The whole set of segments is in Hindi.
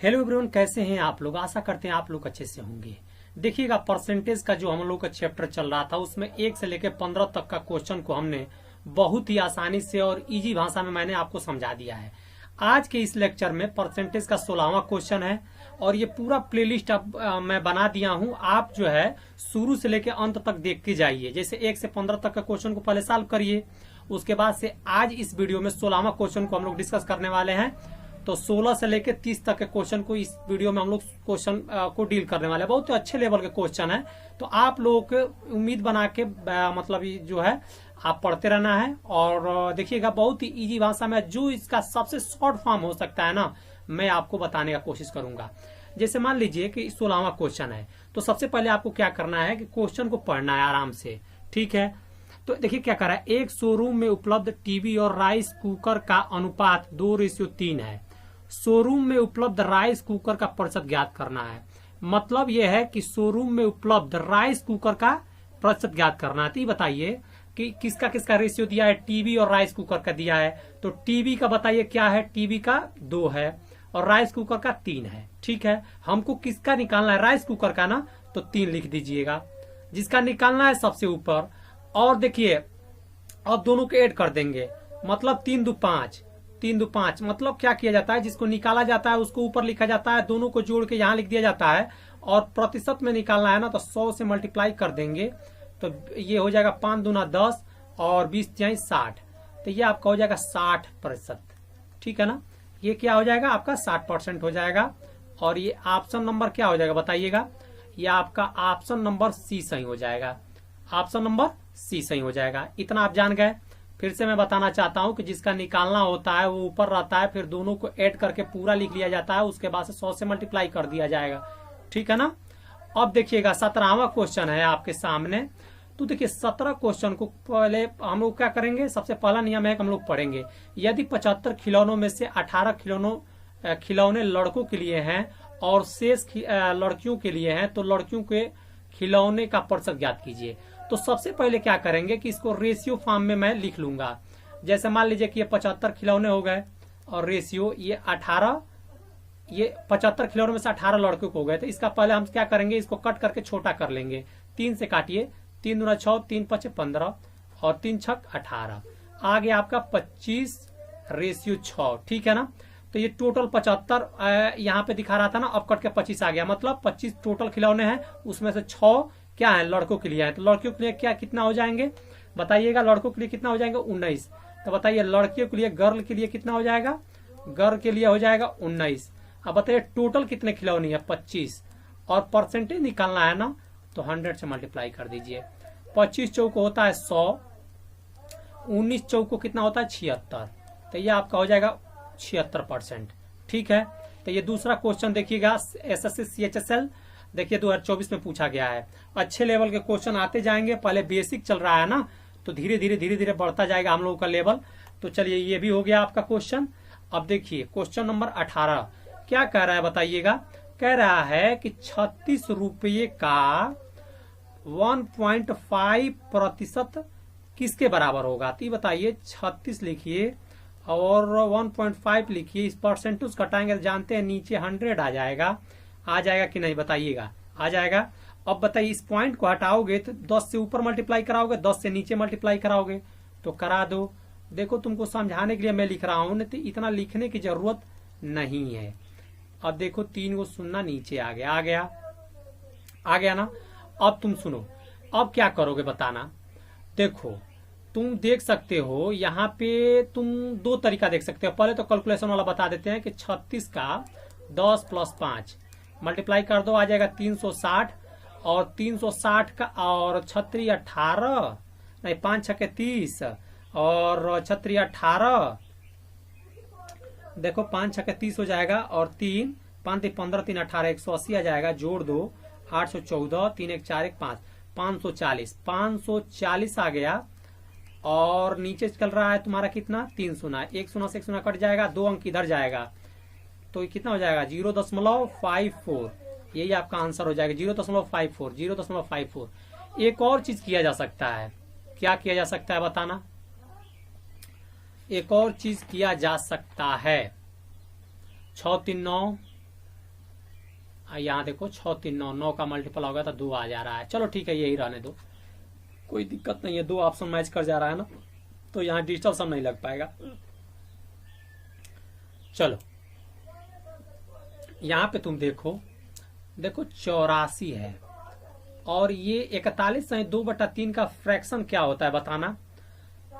हेलो एवरीवन, कैसे हैं आप लोग। आशा करते हैं आप लोग अच्छे से होंगे। देखिएगा, परसेंटेज का जो हम लोग का चैप्टर चल रहा था उसमें 1 से लेकर 15 तक का क्वेश्चन को हमने बहुत ही आसानी से और इजी भाषा में मैंने आपको समझा दिया है। आज के इस लेक्चर में परसेंटेज का 16वां क्वेश्चन है और ये पूरा प्लेलिस्ट अब मैं बना दिया हूं। आप जो है शुरू से लेकर अंत तक देखते जाइए। जैसे 1 से 15 तक का क्वेश्चन को पहले सॉल्व करिए, उसके बाद से आज इस वीडियो में 16वां क्वेश्चन को हम लोग डिस्कस करने वाले हैं। तो 16 से लेकर 30 तक के क्वेश्चन को इस वीडियो में हम लोग क्वेश्चन को डील करने वाले हैं। बहुत ही अच्छे लेवल के क्वेश्चन है, तो आप लोगों को उम्मीद बना के मतलब जो है आप पढ़ते रहना है। और देखिएगा, बहुत ही इजी भाषा में जो इसका सबसे शॉर्ट फॉर्म हो सकता है ना, मैं आपको बताने का कोशिश करूंगा। जैसे मान लीजिए कि 16वां क्वेश्चन है, तो सबसे पहले आपको क्या करना है कि क्वेश्चन को पढ़ना है आराम से, ठीक है। तो देखिए क्या कर रहा है, एक शोरूम में उपलब्ध टीवी और राइस कुकर का अनुपात 2:3 है। शोरूम में उपलब्ध राइस कुकर का प्रतिशत ज्ञात करना है। मतलब यह है कि शोरूम में उपलब्ध राइस कुकर का प्रतिशत ज्ञात करना है। तो बताइए कि किसका किसका रेशियो दिया है, टीवी और राइस कुकर का दिया है। तो टीवी का बताइए क्या है, टीवी का 2 है और राइस कुकर का 3 है, ठीक है। हमको किसका निकालना है, राइस कुकर का ना, तो 3 लिख दीजिएगा। जिसका निकालना है सबसे ऊपर। और देखिए अब दोनों को ऐड कर देंगे, मतलब 3 दू 5, 3 दू 5। मतलब क्या किया जाता है, जिसको निकाला जाता है उसको ऊपर लिखा जाता है, दोनों को जोड़ के यहाँ लिख दिया जाता है। और प्रतिशत में निकालना है ना, तो 100 से मल्टीप्लाई कर देंगे, तो ये हो जाएगा 5 दूना 10 और 20 तिहाई 60। तो ये आपका हो जाएगा 60%, ठीक है ना। ये क्या हो जाएगा आपका 60% हो जाएगा। और ये ऑप्शन नंबर क्या हो जाएगा बताइएगा, ये आपका ऑप्शन नंबर सी सही हो जाएगा। ऑप्शन नंबर सी सही हो जाएगा। इतना आप जान गए। फिर से मैं बताना चाहता हूं कि जिसका निकालना होता है वो ऊपर रहता है, फिर दोनों को ऐड करके पूरा लिख लिया जाता है, उसके बाद से 100 से मल्टीप्लाई कर दिया जाएगा, ठीक है ना। अब देखिएगा 17वां क्वेश्चन है आपके सामने। तो देखिए 17 क्वेश्चन को पहले हम लोग क्या करेंगे, सबसे पहला नियम है कि हम लोग पढ़ेंगे, यदि 75 खिलौनों में से 18 खिलौने लड़कों के लिए हैं और शेष लड़कियों के लिए हैं, तो लड़कियों के खिलौने का प्रतिशत ज्ञात कीजिए। तो सबसे पहले क्या करेंगे कि इसको रेशियो फॉर्म में मैं लिख लूंगा। जैसे मान लीजिए कि ये 75 खिलौने हो गए और रेशियो ये 18, ये 75 खिलौने में से 18 लड़कों को हो गए। तो इसका पहले हम क्या करेंगे, इसको कट करके छोटा कर लेंगे। 3 से काटिए, 3 दूना 6, 3 5 15 और 3 6 18। आ गया आपका 25:6, ठीक है ना। तो ये टोटल 75 यहाँ पे दिखा रहा था ना, अब कट के 25 आ गया। मतलब 25 टोटल खिलौने हैं, उसमें से 6 क्या है लड़कों के लिए है। तो लड़कियों के लिए क्या कितना हो जाएंगे बताइएगा, लड़कों के लिए कितना हो जाएंगे 19। तो बताइए लड़कियों के लिए, गर्ल के लिए कितना हो जाएगा, गर्ल के लिए हो जाएगा 19। अब बताइए टोटल कितने खिलौने हैं 25, और परसेंटेज निकालना है ना, तो 100 से मल्टीप्लाई कर दीजिए। 25 चौको होता है 100, 19 चौको कितना होता है 76। तो ये आपका हो जाएगा 76%, ठीक है। तो ये दूसरा क्वेश्चन देखिएगा, SSC CHSL देखिए 2024 में पूछा गया है। अच्छे लेवल के क्वेश्चन आते जाएंगे, पहले बेसिक चल रहा है ना, तो धीरे धीरे बढ़ता जाएगा हम लोगों का लेवल। तो चलिए ये भी हो गया आपका क्वेश्चन। अब देखिए क्वेश्चन नंबर 18 क्या कह रहा है बताइएगा। कह रहा है कि 36 रुपये का 1.5% किसके बराबर होगा। तो बताइए 36 लिखिए और 1.5 लिखिए, इस परसेंटेज घटाएंगे तो जानते हैं नीचे 100 आ जाएगा कि नहीं बताइएगा, आ जाएगा। अब बताइए इस पॉइंट को हटाओगे तो 10 से ऊपर मल्टीप्लाई कराओगे, 10 से नीचे मल्टीप्लाई कराओगे, तो करा दो। देखो तुमको समझाने के लिए मैं लिख रहा हूं, नहीं तो इतना लिखने की जरूरत नहीं है। अब देखो 3 को सुनना नीचे आ गया ना। अब तुम सुनो, अब क्या करोगे बताना। देखो तुम देख सकते हो यहाँ पे, तुम 2 तरीका देख सकते हो। पहले तो कैलकुलेशन वाला बता देते हैं कि 36 का 10 + 5 मल्टीप्लाई कर दो, आ जाएगा 360। और 360 का और 36 18 नहीं, 5 6 30 और 36 18, देखो 5 6 30 हो जाएगा और 3 5 15 3 18 180 आ जाएगा। जोड़ दो 814, 3 1 4 1 5 540 आ गया। और नीचे चल रहा है तुम्हारा कितना 3 शून्य, 1 शून्य से 1 शून्य कट जाएगा, 2 अंक इधर जाएगा, तो कितना हो जाएगा 0.54। यही आपका आंसर हो जाएगा 0.54। एक और चीज किया जा सकता है, क्या किया जा सकता है बताना। एक और चीज किया जा सकता है, 6 3 9 यहाँ देखो 6 3 9, 9 का मल्टीपल हो गया तो 2 आ जा रहा है। चलो ठीक है, यही रहने दो, कोई दिक्कत नहीं है, 2 ऑप्शन मैच कर जा रहा है ना, तो यहाँ डिजिटल सम नहीं लग पाएगा। चलो यहाँ पे तुम देखो 84 है, और ये 41 सही 2/3 का फ्रैक्शन क्या होता है बताना।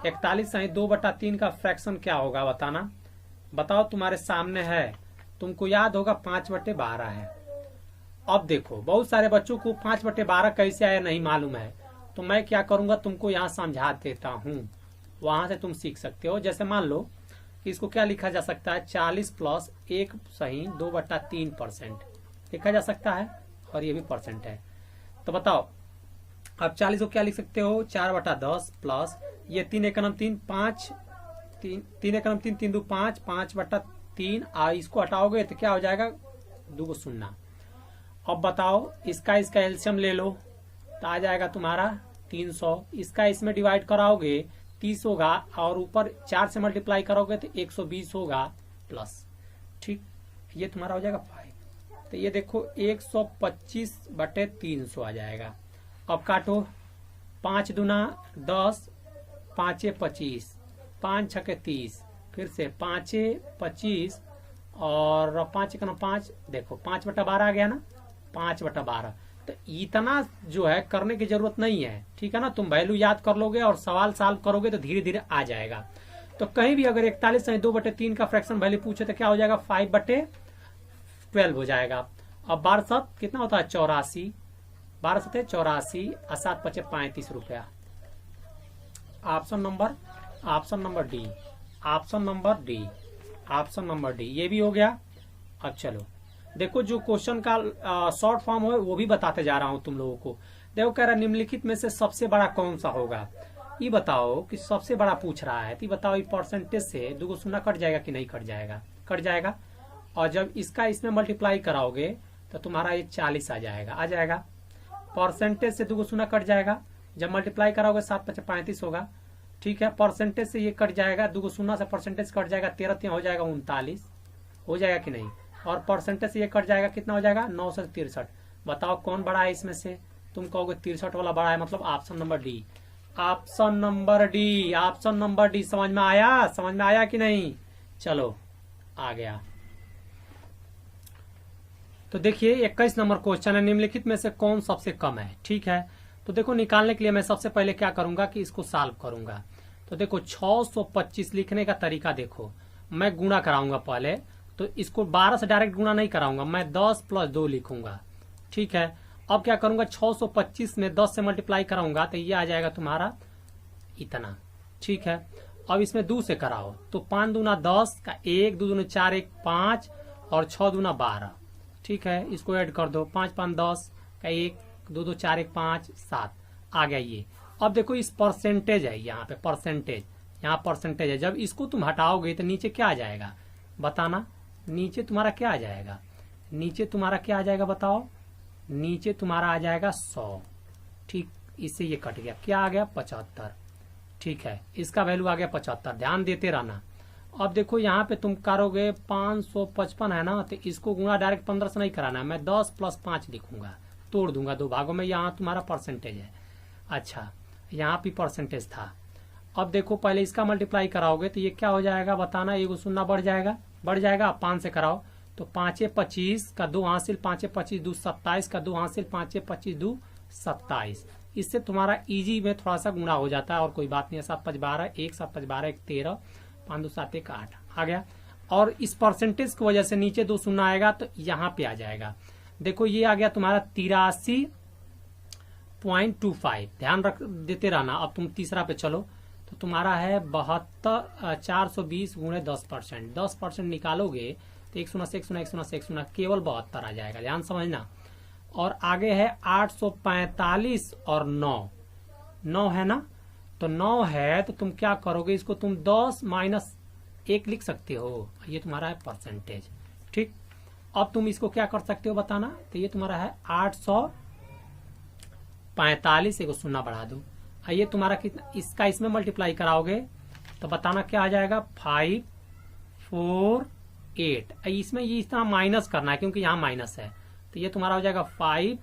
41 सही 2/3 का फ्रैक्शन क्या होगा बताना, बताओ, तुम्हारे सामने है, तुमको याद होगा 5/12 है। अब देखो बहुत सारे बच्चों को 5/12 कैसे आया नहीं मालूम है, तो मैं क्या करूंगा, तुमको यहाँ समझा देता हूँ, वहां से तुम सीख सकते हो। जैसे मान लो कि इसको क्या लिखा जा सकता है, 40 प्लस 1 सही 2/3% लिखा जा सकता है, और ये भी परसेंट है। तो बताओ अब 40 को क्या लिख सकते हो, 4/10 प्लस ये 3 1 3 5 3 1 3 3 2 5 5/3, इसको हटाओगे तो क्या हो जाएगा, 2 शून्य। अब बताओ इसका एलसीएम ले लो तो आ जाएगा तुम्हारा 300, इसका इसमें डिवाइड कराओगे 30 होगा, और ऊपर 4 से मल्टीप्लाई करोगे तो 120 होगा प्लस, ठीक, ये तुम्हारा हो जाएगा 5। तो ये देखो 125/300 आ जाएगा। अब काटो, 5 दूना 10, 5 25, 5 6 30, फिर से 5 25 और 5 1 5, देखो 5/12 आ गया ना, 5/12। तो इतना जो है करने की जरूरत नहीं है, ठीक है ना, तुम वैल्यू याद कर लोगे और सवाल सॉल्व करोगे तो धीरे धीरे आ जाएगा। तो कहीं भी अगर 41 सही 2/3 का फ्रैक्शन वैल्यू पूछे तो क्या हो जाएगा, 5/12 हो जाएगा। अब 12 7 कितना होता है, 84, 12 7 84, 7 5 35 रुपया। Option number D, option number D, ये भी हो गया। अब चलो देखो जो क्वेश्चन का शॉर्ट फॉर्म है वो भी बताते जा रहा हूं तुम लोगों को। देखो कह रहा निम्नलिखित में से सबसे बड़ा कौन सा होगा, ये बताओ कि सबसे बड़ा पूछ रहा है, तो ये बताओ ये परसेंटेज से 2 शून्य कट जाएगा कि नहीं कट जाएगा, कट जाएगा। और जब इसका इसमें मल्टीप्लाई कराओगे तो तुम्हारा ये 40 आ जाएगा। परसेंटेज से 2 शून्य कट जाएगा, जब मल्टीप्लाई कराओगे 7 5 35 होगा, ठीक है। परसेंटेज से ये कट जाएगा, 2 शून्य से परसेंटेज कट जाएगा, 13 हो जाएगा 39, हो जाएगा कि नहीं। और परसेंटेज से ये कट जाएगा, कितना हो जाएगा, 9 से 63। बताओ कौन बड़ा है इसमें से, तुम कहोगे 63 वाला बड़ा है, मतलब option number D, option number D. समझ में आया कि नहीं। चलो आ गया। तो देखिए 21 नंबर क्वेश्चन है, निम्नलिखित में से कौन सबसे कम है, ठीक है। तो देखो निकालने के लिए मैं सबसे पहले क्या करूंगा कि इसको सॉल्व करूंगा। तो देखो 625 लिखने का तरीका देखो, मैं गुणा कराऊंगा पहले, तो इसको 12 से डायरेक्ट गुणा नहीं कराऊंगा, मैं 10 + 2 लिखूंगा, ठीक है। अब क्या करूंगा, 625 में 10 से मल्टीप्लाई कराऊंगा तो ये आ जाएगा तुम्हारा इतना, ठीक है। अब इसमें 2 से कराओ तो 5 दूना 10 का 1, 2 दूना 4 1 5 और 6 दूना 12, ठीक है। इसको ऐड कर दो, 5 5 10 का 1, 2 2 4 1 5 7 आ गया ये। अब देखो इस परसेंटेज है, यहाँ पे यहाँ परसेंटेज है, जब इसको तुम हटाओगे तो नीचे क्या आ जाएगा बताना, नीचे तुम्हारा क्या आ जाएगा, बताओ, नीचे तुम्हारा आ जाएगा 100, ठीक। इससे ये कट गया, क्या आ गया 75, ठीक है। इसका वैल्यू आ गया 75, ध्यान देते रहना। अब देखो यहाँ पे तुम करोगे 555 है ना, तो इसको गुणा डायरेक्ट 15 से नहीं कराना है, मैं 10 + 5 लिखूंगा, तोड़ दूंगा 2 भागों में, यहाँ तुम्हारा परसेंटेज है। अच्छा यहाँ भी परसेंटेज था। अब देखो पहले इसका मल्टीप्लाई कराओगे तो ये क्या हो जाएगा बताना, 1 शून्य बढ़ जाएगा, 5 से कराओ तो 5 25 का 2 हासिल, 5 25 2 27 का 2 हासिल, 5 25 2 27। इससे तुम्हारा इजी में थोड़ा सा गुणा हो जाता है और कोई बात नहीं है। 7 5 12 1, 7 5 12 1 13, 5 2 7 1 8 आ गया। और इस परसेंटेज की वजह से नीचे 2 शून्य आएगा तो यहाँ पे आ जाएगा। देखो ये आ गया तुम्हारा 83.25, ध्यान रख देते रहना। अब तुम तीसरा पे चलो तो तुम्हारा है 72 420 गुणे 10%, 10% निकालोगे तो 1 शून्य से 1 शून्य 1 शून्य से 1 शून्य केवल 72 आ जाएगा, ध्यान समझना। और आगे है 845 और 9 है ना, तो 9 है तो तुम क्या करोगे, इसको तुम 10 - 1 लिख सकते हो, ये तुम्हारा है परसेंटेज, ठीक। अब तुम इसको क्या कर सकते हो बताना, तो ये तुम्हारा है 845, एक शून्य बढ़ा दो, ये तुम्हारा कितना, इसका इसमें मल्टीप्लाई कराओगे तो बताना क्या आ जाएगा 548। इसमें ये इतना माइनस करना है क्योंकि यहाँ माइनस है, तो ये तुम्हारा हो जाएगा 5,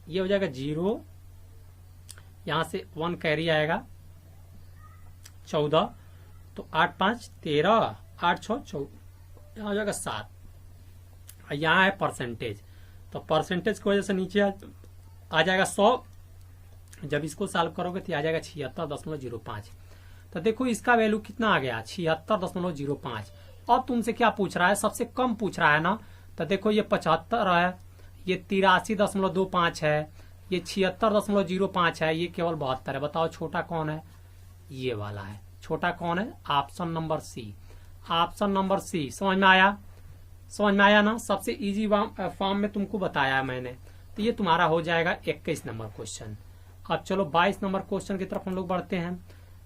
ये हो जाएगा 0, यहां से 1 कैरी आएगा 14, तो 8 5 13, 8 6 14, यहाँ हो जाएगा 7। यहाँ है परसेंटेज, तो परसेंटेज की वजह से नीचे आ जाएगा 100। जब इसको सॉल्व करोगे तो आ जाएगा 76.05। तो देखो इसका वैल्यू कितना आ गया, 76.05। अब तुमसे क्या पूछ रहा है, सबसे कम पूछ रहा है ना। तो देखो ये 75 है, ये 83.25 है, ये 76.05 है, ये केवल 72 है। बताओ छोटा कौन है, ये वाला है। छोटा कौन है, option number C. Option number C समझ में आया, समझ में आया ना। सबसे इजी फॉर्म में तुमको बताया है मैंने। तो ये तुम्हारा हो जाएगा 21 नंबर क्वेश्चन। अब चलो 22 नंबर क्वेश्चन की तरफ हम लोग बढ़ते हैं।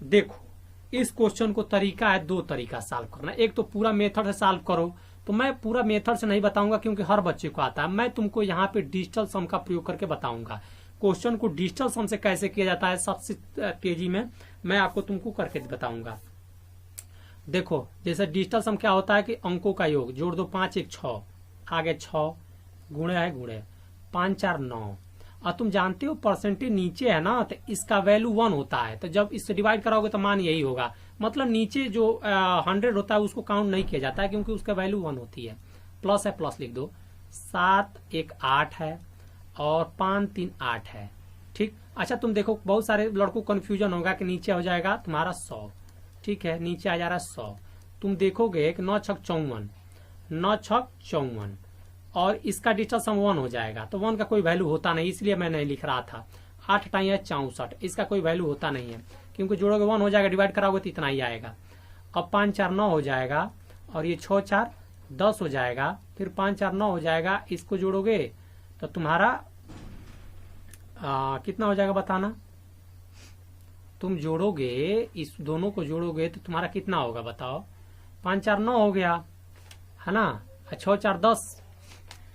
देखो इस क्वेश्चन को तरीका है, 2 तरीका सॉल्व करना। एक तो पूरा मेथड से सॉल्व करो, तो मैं पूरा मेथड से नहीं बताऊंगा क्योंकि हर बच्चे को आता है। मैं तुमको यहाँ पे डिजिटल सम का प्रयोग करके बताऊंगा। क्वेश्चन को डिजिटल सम से कैसे किया जाता है सबसे तेजी में मैं आपको तुमको करके बताऊंगा। देखो जैसे डिजिटल सम क्या होता है कि अंकों का योग, जोड़ दो 5 1 6, आगे 6 गुणे है गुणे 5 4 9। और तुम जानते हो परसेंटेज नीचे है ना, तो इसका वैल्यू 1 होता है। तो जब इससे डिवाइड कराओगे तो मान यही होगा। मतलब नीचे जो 100 होता है उसको काउंट नहीं किया जाता है क्योंकि उसका वैल्यू 1 होती है। प्लस है, प्लस लिख दो। 7 1 8 है और 5 3 8 है। ठीक, अच्छा तुम देखो बहुत सारे लड़कों को कंफ्यूजन होगा कि नीचे हो जाएगा तुम्हारा 100। ठीक है, नीचे आ जा रहा है 100। तुम देखोगे कि 9 6 54, 9 6 54 और इसका डिजिटल सम 1 हो जाएगा। तो 1 का कोई वैल्यू होता नहीं, इसलिए मैं नहीं लिख रहा था। 8 टाइम है 64, इसका कोई वैल्यू होता नहीं है क्योंकि जोड़ोगे 1 हो जाएगा, डिवाइड कराओगे तो इतना ही आएगा। अब 5 4 9 हो जाएगा और ये 6 4 10 हो जाएगा, फिर 5 4 9 हो जाएगा। इसको जोड़ोगे तो तुम्हारा कितना हो जाएगा बताना। तुम जोड़ोगे, इस दोनों को जोड़ोगे तो तुम्हारा कितना होगा बताओ। 5 4 9 हो गया है ना, 6 4 10।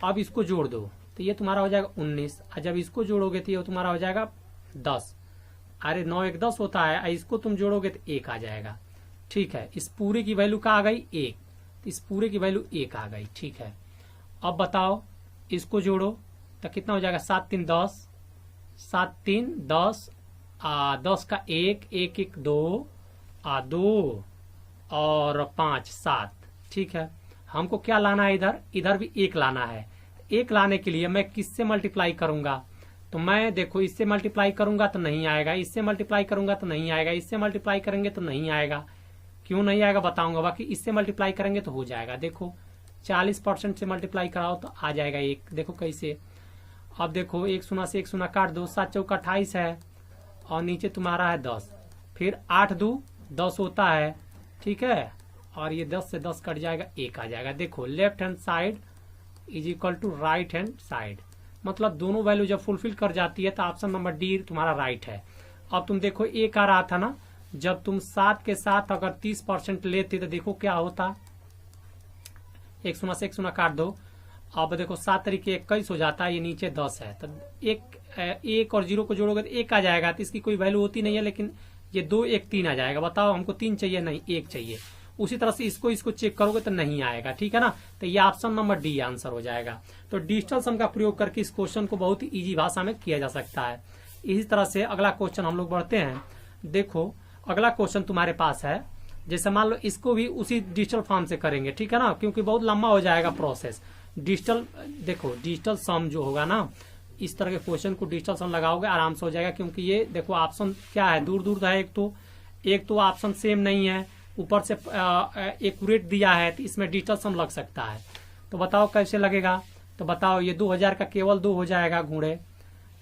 अब इसको जोड़ दो तो ये तुम्हारा हो जाएगा 19। और जब इसको जोड़ोगे तो ये तुम्हारा हो जाएगा 10। अरे 9 1 10 होता है, इसको तुम जोड़ोगे तो 1 आ जाएगा। ठीक है, इस पूरे की वैल्यू क्या आ गई 1, तो इस पूरे की वैल्यू 1 आ गई। ठीक है, अब बताओ इसको जोड़ो तो कितना हो जाएगा। 7 3 10, 7 3 10, 10 का 1 1 1 2, 2 और 5 7। ठीक है, हमको क्या लाना है, इधर भी 1 लाना है। 1 लाने के लिए मैं किससे मल्टीप्लाई करूंगा, तो मैं देखो इससे मल्टीप्लाई करूंगा तो नहीं आएगा, इससे मल्टीप्लाई करूंगा तो नहीं आएगा, इससे मल्टीप्लाई करेंगे तो नहीं आएगा। क्यों नहीं आएगा बताऊंगा, बाकी इससे मल्टीप्लाई करेंगे तो हो जाएगा। देखो 40% से मल्टीप्लाई कराओ तो आ जाएगा 1। देखो कैसे, अब देखो 1 0 से 1 0 काट दो, 7 4 28 है और नीचे तुम्हारा है 10, फिर 8 2 10 होता है। ठीक है, और ये 10 से 10 कट जाएगा, 1 आ जाएगा। देखो left hand side is equal to right hand side, मतलब दोनों वैल्यू जब फुलफिल कर जाती है तो ऑप्शन नंबर डी तुम्हारा राइट है। अब तुम देखो 1 आ रहा था ना, जब तुम 7 के साथ अगर 30% लेते तो देखो क्या होता। 1 0 से 1 0 काट दो, अब देखो 7 तरीके 21 हो जाता है, ये नीचे 10 है। तो 1 और 0 को जोड़ोगे तो 1 आ जाएगा, तो इसकी कोई वैल्यू होती नहीं है। लेकिन ये 2 1 3 आ जाएगा। बताओ हमको 3 चाहिए, नहीं 1 चाहिए। उसी तरह से इसको चेक करोगे तो नहीं आएगा। ठीक है ना, तो ये ऑप्शन नंबर डी आंसर हो जाएगा। तो डिजिटल सम का प्रयोग करके इस क्वेश्चन को बहुत ही इजी भाषा में किया जा सकता है। इसी तरह से अगला क्वेश्चन हम लोग बढ़ते हैं। देखो अगला क्वेश्चन तुम्हारे पास है, जैसे मान लो इसको भी उसी डिजिटल फॉर्म से करेंगे। ठीक है ना, क्योंकि बहुत लंबा हो जाएगा प्रोसेस। डिजिटल देखो डिजिटल सम जो होगा ना, इस तरह के क्वेश्चन को डिजिटल सम लगाओगे आराम से हो जाएगा। क्योंकि ये देखो ऑप्शन क्या है, दूर दूर है। एक तो ऑप्शन सेम नहीं है, ऊपर से एक्यूरेट दिया है, तो इसमें डिजिटल सम लग सकता है। तो बताओ कैसे लगेगा। तो बताओ ये 2000 का केवल 2 हो जाएगा गुणे,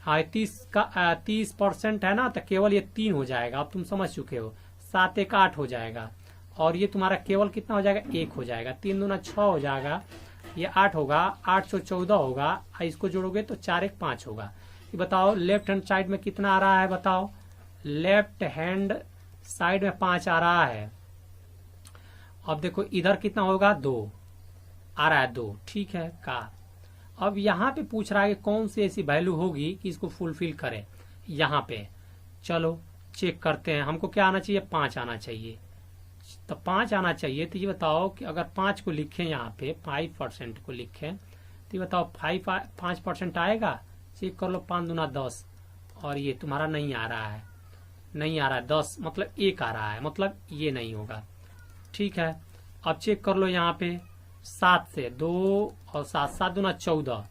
हाँ 30% है ना, तो केवल ये 3 हो जाएगा। अब तुम समझ चुके हो। 7 1 8 हो जाएगा और ये तुम्हारा केवल कितना हो जाएगा 1 हो जाएगा। 3 दूना 6 हो जाएगा, ये 8 होगा, 8 से 14 होगा। इसको जोड़ोगे तो 4 1 5 होगा। ये बताओ लेफ्ट हैंड साइड में कितना आ रहा है, बताओ लेफ्ट हैंड साइड में 5 आ रहा है। अब देखो इधर कितना होगा 2 आ रहा है, 2। ठीक है का, अब यहाँ पे पूछ रहा है कि कौन सी ऐसी वैल्यू होगी कि इसको फुलफिल करे। यहाँ पे चलो चेक करते हैं। हमको क्या आना चाहिए, 5 आना चाहिए। तो 5 आना चाहिए। तो ये बताओ कि अगर 5 को लिखें यहाँ पे 5% को लिखें तो ये बताओ 5% आएगा, चेक कर लो, 5 दूना 10, और ये तुम्हारा नहीं आ रहा है, नहीं आ रहा है 10, मतलब 1 आ रहा है, मतलब ये नहीं होगा। ठीक है, अब चेक कर लो यहाँ पे 7 से 2 और 7, 7 दूना 14,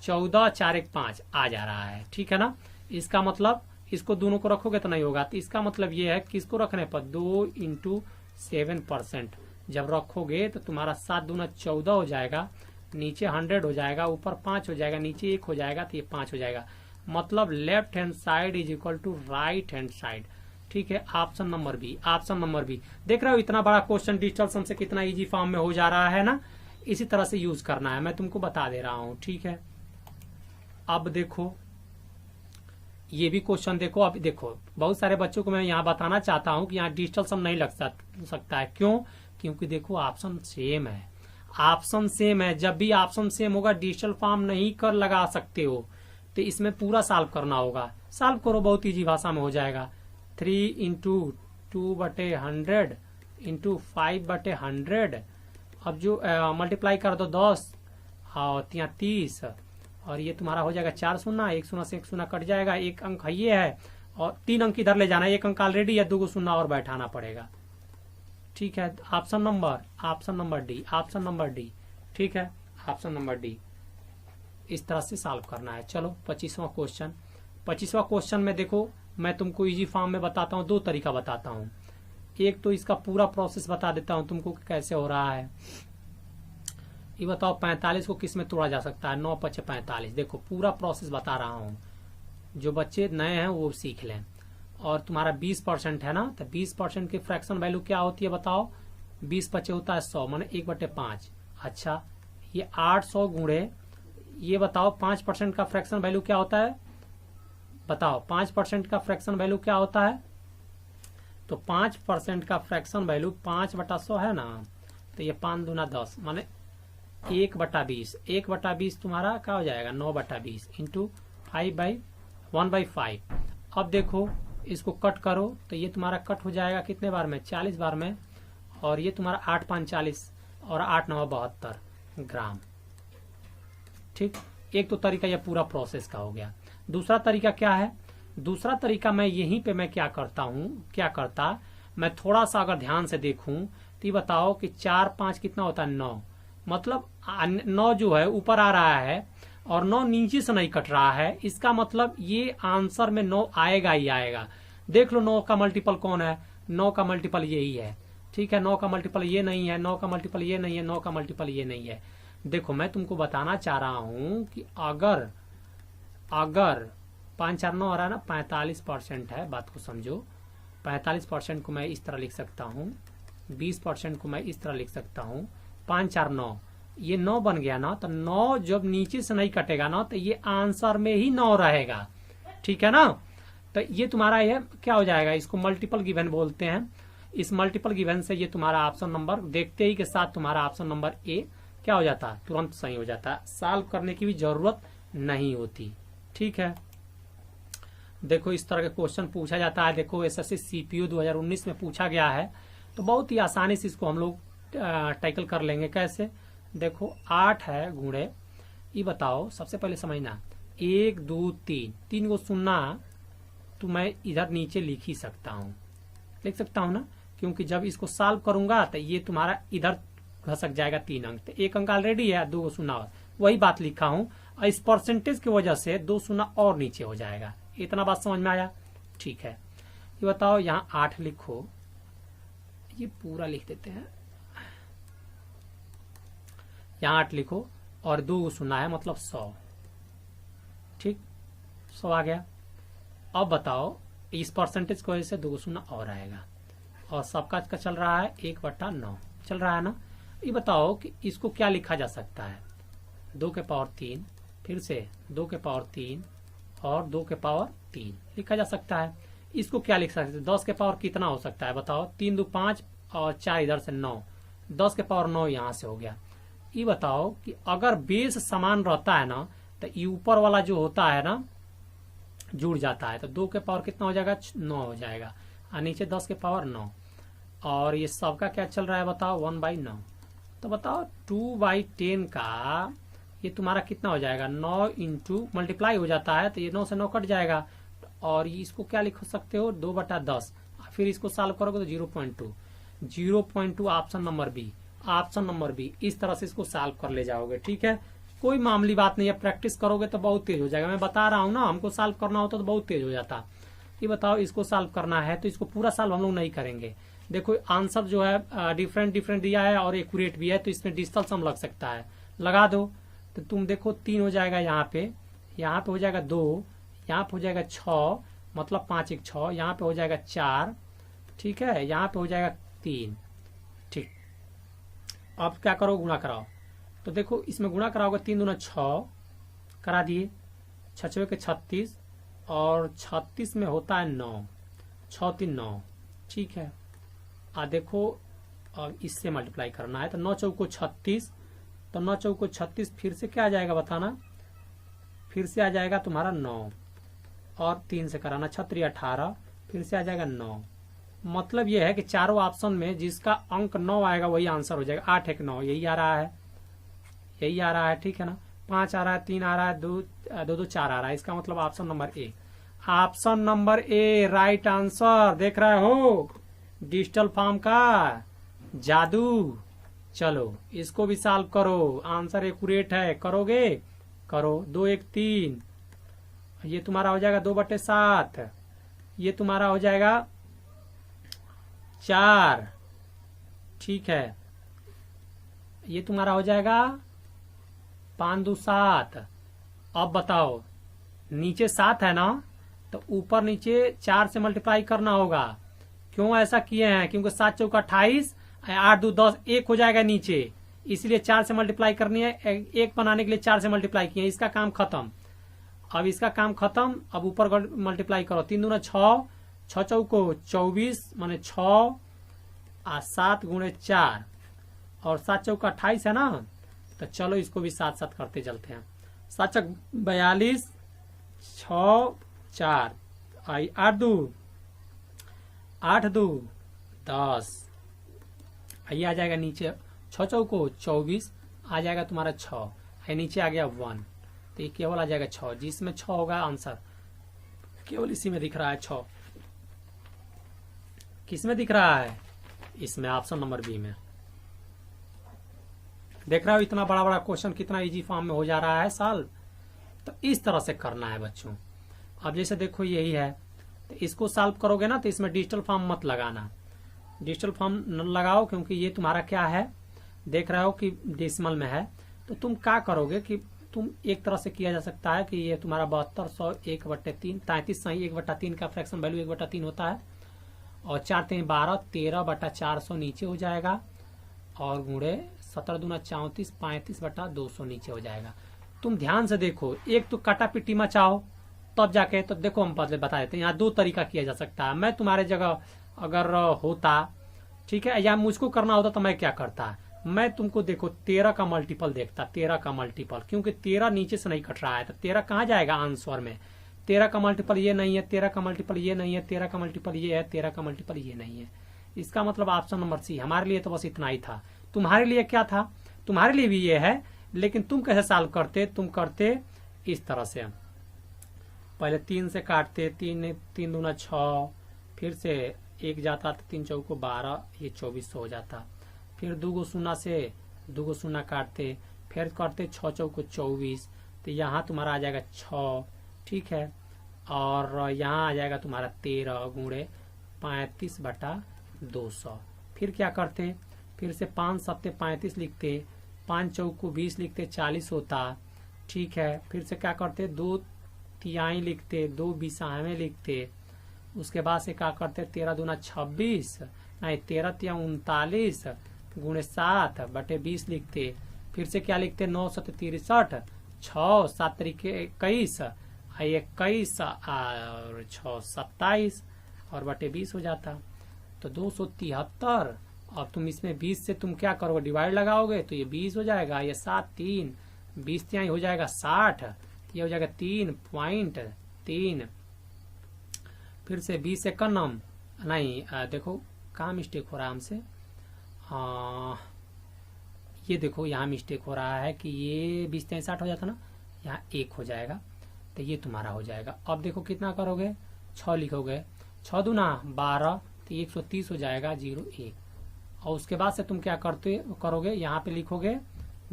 14 4 1 5 आ जा रहा है। ठीक है ना, इसका मतलब इसको दोनों को रखोगे तो नहीं होगा, तो इसका मतलब ये है कि इसको रखने पर 2 × 7% जब रखोगे तो तुम्हारा 7 दूना 14 हो जाएगा, नीचे 100 हो जाएगा, ऊपर 5 हो जाएगा, नीचे 1 हो जाएगा, तो ये 5 हो जाएगा। मतलब left hand side is equal to right hand side. ठीक है, option number B, option number B. देख रहे हो इतना बड़ा क्वेश्चन डिजिटल सम से कितना इजी फॉर्म में हो जा रहा है ना, इसी तरह से यूज करना है, मैं तुमको बता दे रहा हूं। ठीक है, अब देखो ये भी क्वेश्चन देखो। अब देखो बहुत सारे बच्चों को मैं यहाँ बताना चाहता हूँ कि यहाँ डिजिटल सम नहीं लग सकता है। क्यों? क्योंकि देखो ऑप्शन सेम है, ऑप्शन सेम है। जब भी ऑप्शन सेम होगा डिजिटल फॉर्म नहीं कर लगा सकते हो, तो इसमें पूरा सॉल्व करना होगा। सॉल्व करो, बहुत इजी भाषा में हो जाएगा। 3 × 2/100 × 5/100, अब जो मल्टीप्लाई कर दो 10 और 30, और ये तुम्हारा हो जाएगा 4 शून्य, 1 शून्य से 1 शून्य कट जाएगा, 1 अंक ये है और 3 अंक इधर ले जाना है, 1 अंक ऑलरेडी है, 2 शून्य और बैठाना पड़ेगा। ठीक है, option number D, option number D. ठीक है, ऑप्शन नंबर डी, इस तरह से सॉल्व करना है। चलो 25वां क्वेश्चन। 25वां क्वेश्चन में देखो मैं तुमको इजी फॉर्म में बताता हूँ, 2 तरीका बताता हूँ। एक तो इसका पूरा प्रोसेस बता देता हूँ तुमको कि कैसे हो रहा है। ये बताओ 45 को किस में तोड़ा जा सकता है, 9 × 5 = 45। देखो पूरा प्रोसेस बता रहा हूँ, जो बच्चे नए हैं वो सीख लें। और तुम्हारा 20% है ना, तो 20% की फ्रैक्शन वैल्यू क्या होती है बताओ? 20 × 5 होता है 100, माने 1/5। अच्छा, ये 800 गुणे, ये बताओ 5% का फ्रैक्शन वैल्यू क्या होता है? बताओ 5% का फ्रैक्शन वैल्यू क्या होता है? तो 5% का फ्रैक्शन वैल्यू 5/100 है ना, तो ये 5 दूना 10, माने 1/20। 1/20 तुम्हारा क्या हो जाएगा? 9/20 × 5/1/5। अब देखो इसको कट करो तो ये तुम्हारा कट हो जाएगा कितने बार में? 40 बार में। और ये तुम्हारा 8 × 5 = 40 और 8 × 9 = 72 ग्राम। ठीक, एक तो तरीका ये पूरा प्रोसेस का हो गया। दूसरा तरीका क्या है? दूसरा तरीका मैं यहीं पे मैं क्या करता, मैं थोड़ा सा अगर ध्यान से देखूं तो ये बताओ कि 4 × 5 कितना होता है? 9। मतलब 9 जो है ऊपर आ रहा है और 9 नीचे से नहीं कट रहा है, इसका मतलब ये आंसर में 9 आएगा ही आएगा। देख लो 9 का मल्टीपल कौन है? 9 का मल्टीपल यही है। ठीक है, 9 का मल्टीपल ये नहीं है, 9 का मल्टीपल ये नहीं है, 9 का मल्टीपल ये नहीं है। देखो मैं तुमको बताना चाह रहा हूं कि अगर 5 4 9 आ रहा है ना, 45% है, बात को समझो। 45% को मैं इस तरह लिख सकता हूँ, 20% को मैं इस तरह लिख सकता हूँ। 5 4 9, ये 9 बन गया ना, तो 9 जब नीचे से नहीं कटेगा ना, तो ये आंसर में ही 9 रहेगा। ठीक है ना, तो ये तुम्हारा ये क्या हो जाएगा? इसको मल्टीपल गिवन बोलते हैं। इस मल्टीपल गिवन से ये तुम्हारा ऑप्शन नंबर देखते ही के साथ तुम्हारा ऑप्शन नंबर ए क्या हो जाता है? तुरंत सही हो जाता है, सॉल्व करने की भी जरूरत नहीं होती। ठीक है, देखो इस तरह के क्वेश्चन पूछा जाता है। देखो एसएससी सीपीयू 2019 में पूछा गया है, तो बहुत ही आसानी से इसको हम लोग टैकल कर लेंगे। कैसे? देखो 8 है गुणे, ये बताओ सबसे पहले समझना, 1 2 3, 3 को सुनना तो मैं इधर नीचे लिख ही सकता हूँ, लिख सकता हूँ ना, क्योंकि जब इसको सॉल्व करूंगा तो ये तुम्हारा इधर घसक जाएगा 3 अंक, तो 1 अंक ऑलरेडी है, 2 शून्य और वही बात लिखा हूँ। इस परसेंटेज की वजह से 2 शून्य और नीचे हो जाएगा। इतना बात समझ में आया? ठीक है, ये बताओ यहाँ 8 लिखो, ये पूरा लिख देते हैं, यहाँ 8 लिखो और 2 शून्य है, मतलब 100। ठीक, 100 आ गया। अब बताओ इस परसेंटेज की वजह से 2 शून्य और आएगा, और सबका का चल रहा है 1/9 चल रहा है ना। ये बताओ कि इसको क्या लिखा जा सकता है? 2 के पावर 3, फिर से 2 के पावर 3 और 2 के पावर 3 लिखा जा सकता है। इसको क्या लिख सकते हैं? 10 के पावर कितना हो सकता है बताओ? 3 2 5 और 4 इधर से 9, 10 के पावर 9 यहाँ से हो गया। ये बताओ कि अगर बेस समान रहता है ना, तो ये ऊपर वाला जो होता है ना जुड़ जाता है, तो 2 के पावर कितना हो जाएगा? 9 हो जाएगा, और नीचे 10 के पावर 9, और ये सबका क्या चल रहा है बताओ? 1/9। तो बताओ 2/10 का ये तुम्हारा कितना हो जाएगा 9 इंटू मल्टीप्लाई हो जाता है तो ये 9 से 9 कट जाएगा और इसको क्या लिख सकते हो 2/10। फिर इसको सॉल्व करोगे तो 0.2 0.2 option number B, option number B. इस तरह से इसको सॉल्व कर ले जाओगे। ठीक है, कोई मामूली बात नहीं है, प्रैक्टिस करोगे तो बहुत तेज हो जाएगा। मैं बता रहा हूँ ना, हमको सॉल्व करना होता तो बहुत तेज हो जाता। ये बताओ इसको सॉल्व करना है तो इसको पूरा सॉल्व हम लोग नहीं करेंगे। देखो आंसर जो है डिफरेंट डिफरेंट दिया है और एक्यूरेट भी है, तो इसमें डिजिटल सम लग सकता है, लगा दो। तो तुम देखो 3 हो जाएगा यहाँ पे हो जाएगा 2, यहाँ पे हो जाएगा 6, मतलब 5 1 6, यहाँ पे हो जाएगा 4, ठीक है, यहाँ पे हो जाएगा 3। ठीक, अब क्या करो, गुणा कराओ। तो देखो इसमें गुणा कराओगे 3 दूना 6 करा दिए, 6 के 36 और 36 में होता है 9, 6 3 9। ठीक है, देखो अब इससे मल्टीप्लाई करना है तो 9 चौको 36, तो 9 चौको 36 फिर से क्या आ जाएगा बताना, फिर से आ जाएगा तुम्हारा 9 और 3 से कराना 6 3 18, फिर से आ जाएगा 9। मतलब यह है कि चारों ऑप्शन में जिसका अंक 9 आएगा वही आंसर हो जाएगा। 8 1 9 यही आ रहा है, यही आ रहा है। ठीक है ना, 5 आ रहा है, 3 आ रहा है, 2 2 4 आ रहा है। इसका मतलब option number A, option number A right answer. देख रहे हो डिजिटल फॉर्म का जादू। चलो इसको भी सॉल्व करो, आंसर एक्यूरेट है, करोगे करो। 2 1 3, ये तुम्हारा हो जाएगा 2/7, ये तुम्हारा हो जाएगा 4। ठीक है, ये तुम्हारा हो जाएगा 5 2 7। अब बताओ नीचे 7 है ना, तो ऊपर नीचे 4 से मल्टीप्लाई करना होगा। क्यों ऐसा किए हैं, क्योंकि 7 चौका 28, 8 2 10, 1 हो जाएगा नीचे, इसलिए 4 से मल्टीप्लाई करनी है। 1 बनाने के लिए 4 से मल्टीप्लाई किए, इसका काम खत्म। अब इसका काम खत्म, अब ऊपर मल्टीप्लाई करो। 3 दूना 6, 6 चौको 24 माने 6 7 गुणे 4 और 7 चौका 28 है ना, तो चलो इसको भी साथ साथ करते चलते हैं। 7 चौक 42, 6 4 8 2 10, ये आ जाएगा नीचे 6 चौको 24 आ जाएगा तुम्हारा 6, नीचे आ गया 1, तो ये केवल आ जाएगा 6, जिसमें 6 होगा आंसर। केवल इसी में दिख रहा है 6, किसमें दिख रहा है, इसमें ऑप्शन नंबर बी में। देख रहा हो इतना बड़ा बड़ा क्वेश्चन कितना इजी फॉर्म में हो जा रहा है सॉल्व। तो इस तरह से करना है बच्चों। अब जैसे देखो यही है, तो इसको सॉल्व करोगे ना तो इसमें डिजिटल फॉर्म मत लगाना, डिजिटल फॉर्म न लगाओ, क्योंकि ये तुम्हारा क्या है, देख रहे हो कि डेसिमल में है। तो तुम क्या करोगे कि तुम एक तरह से किया जा सकता है कि ये तुम्हारा 7200 1/3, 33 सही 1/3 का फ्रैक्शन वैल्यू 1/3 होता है, और 4 3 12, 13/400 नीचे हो जाएगा, और गुणे 17 दूना 34, 35/200 नीचे हो जाएगा। तुम ध्यान से देखो, एक तो काटा पिट्टी मचाओ तब जाके, तो देखो हम पहले बता देते हैं। यहाँ 2 तरीका किया जा सकता है। मैं तुम्हारे जगह अगर होता, ठीक है, या मुझको करना होता तो मैं क्या करता, मैं तुमको देखो 13 का मल्टीपल देखता, 13 का मल्टीपल, क्योंकि 13 नीचे से नहीं कट रहा है, तो 13 कहाँ जाएगा आंसर में। 13 का मल्टीपल ये नहीं है, 13 का मल्टीपल ये नहीं है, 13 का मल्टीपल ये है, 13 का मल्टीपल ये नहीं है। इसका मतलब ऑप्शन नंबर सी। हमारे लिए तो बस इतना ही था, तुम्हारे लिए क्या था, तुम्हारे लिए भी ये है, लेकिन तुम कैसे सॉल्व करते, तुम करते इस तरह से, पहले 3 से काटते, 3 दूना 6, फिर से 1 जाता तो 3 चौको 12, ये 2400 हो जाता। फिर 2 शून्य से 2 शून्य काटते, फिर करते 6 चौको 24, तो यहाँ तुम्हारा आ जाएगा 6, ठीक है, और यहाँ आ जाएगा तुम्हारा 13 गुणे 35/200। फिर क्या करते, फिर से 5 7 35 लिखते, 5 चौको 20 लिखते, 40 होता, ठीक है। फिर से क्या करते, 2 तिहाई लिखते, 2 बीसावें लिखते, उसके बाद से क्या करते, 13 दूना 26, नहीं 13 तिया 39 गुणे 7/20 लिखते। फिर से क्या लिखते, 9 7 63, 6 7 तरीके 21, 21 और 6 27 और /20 हो जाता, तो 273। अब तुम इसमें 20 से तुम क्या करोगे, डिवाइड लगाओगे तो ये 20 हो जाएगा, ये 7 3 20 तिहाई हो जाएगा 60, ये हो जाएगा 3.3। फिर से 20 से कम नहीं, देखो कहाँ मिस्टेक हो रहा है हमसे, ये देखो यहाँ मिस्टेक हो रहा है कि ये 20-63 हो जाता ना, यहाँ 1 हो जाएगा, तो ये तुम्हारा हो जाएगा। अब देखो कितना करोगे, 6 लिखोगे, 6 दूना 12, तो 130 हो जाएगा, 0 1। और उसके बाद से तुम क्या करोगे, यहाँ पे लिखोगे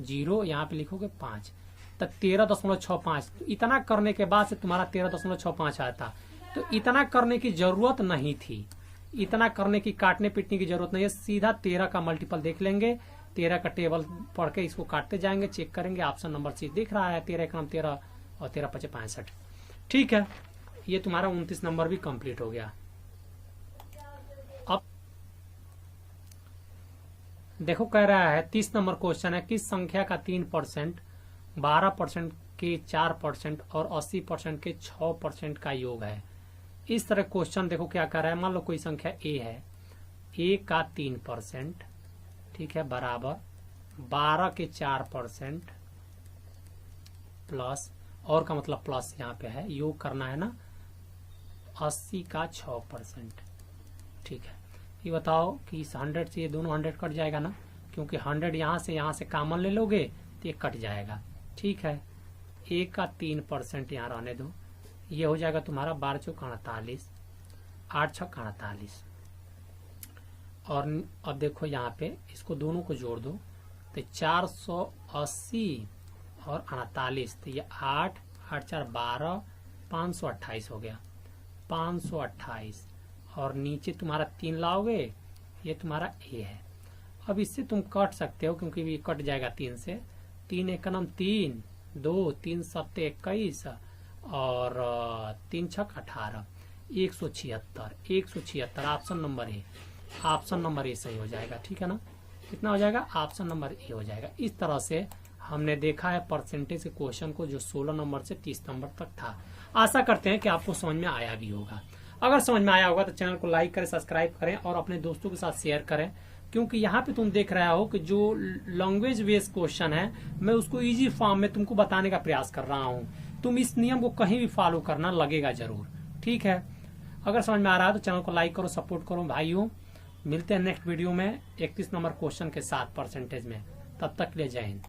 0, यहाँ पे लिखोगे 5, तो 13.65। इतना करने के बाद से तुम्हारा 13.65 आता। तो इतना करने की जरूरत नहीं थी, इतना करने की काटने पीटने की जरूरत नहीं है, सीधा 13 का मल्टीपल देख लेंगे, 13 का टेबल पढ़ के इसको काटते जाएंगे, चेक करेंगे, ऑप्शन नंबर सी दिख रहा है, 13 एकम 13 और 13 पचे 65। ठीक है, ये तुम्हारा 29 नंबर भी कंप्लीट हो गया। अब देखो कह रहा है 30 नंबर क्वेश्चन है, किस संख्या का 3%, 12% के 4% और 80% के 6% का योग है। इस तरह क्वेश्चन देखो क्या कर रहा है, मान लो कोई संख्या a है, a का 3%, ठीक है, बराबर 12 के 4% प्लस, और का मतलब प्लस यहाँ पे है, योग करना है ना, 80 का 6%। ठीक है, ये बताओ कि इस 100 से ये दोनों 100 कट जाएगा ना, क्योंकि 100 यहाँ से कॉमन ले लोगे तो ये कट जाएगा। ठीक है, a का 3% यहाँ रहने दो, ये हो जाएगा तुम्हारा 12 चौक 48, 8 छक 48। और अब देखो यहाँ पे इसको दोनों को जोड़ दो, तो 480 और 48, तो ये 8 8 4 12, 528 हो गया, 528। और नीचे तुम्हारा 3 लाओगे, ये तुम्हारा a है। अब इससे तुम कट सकते हो, क्योंकि ये कट जाएगा 3 से, 3 एकम 3, 2 3 7 21 और 3 छक 18, 176 option number A, option number A सही हो जाएगा। ठीक है ना, कितना हो जाएगा, ऑप्शन नंबर ए हो जाएगा। इस तरह से हमने देखा है परसेंटेज के क्वेश्चन को, जो 16 नंबर से 30 नंबर तक था। आशा करते हैं कि आपको समझ में आया भी होगा। अगर समझ में आया होगा तो चैनल को लाइक करें, सब्सक्राइब करें और अपने दोस्तों के साथ शेयर करें, क्योंकि यहाँ पे तुम देख रहे हो कि जो लैंग्वेज बेस्ड क्वेश्चन है, मैं उसको इजी फॉर्म में तुमको बताने का प्रयास कर रहा हूँ। तुम इस नियम को कहीं भी फॉलो करना लगेगा जरूर। ठीक है, अगर समझ में आ रहा है तो चैनल को लाइक करो, सपोर्ट करो भाइयों। मिलते हैं नेक्स्ट वीडियो में 31 नंबर क्वेश्चन के साथ परसेंटेज में। तब तक के लिए जय हिंद।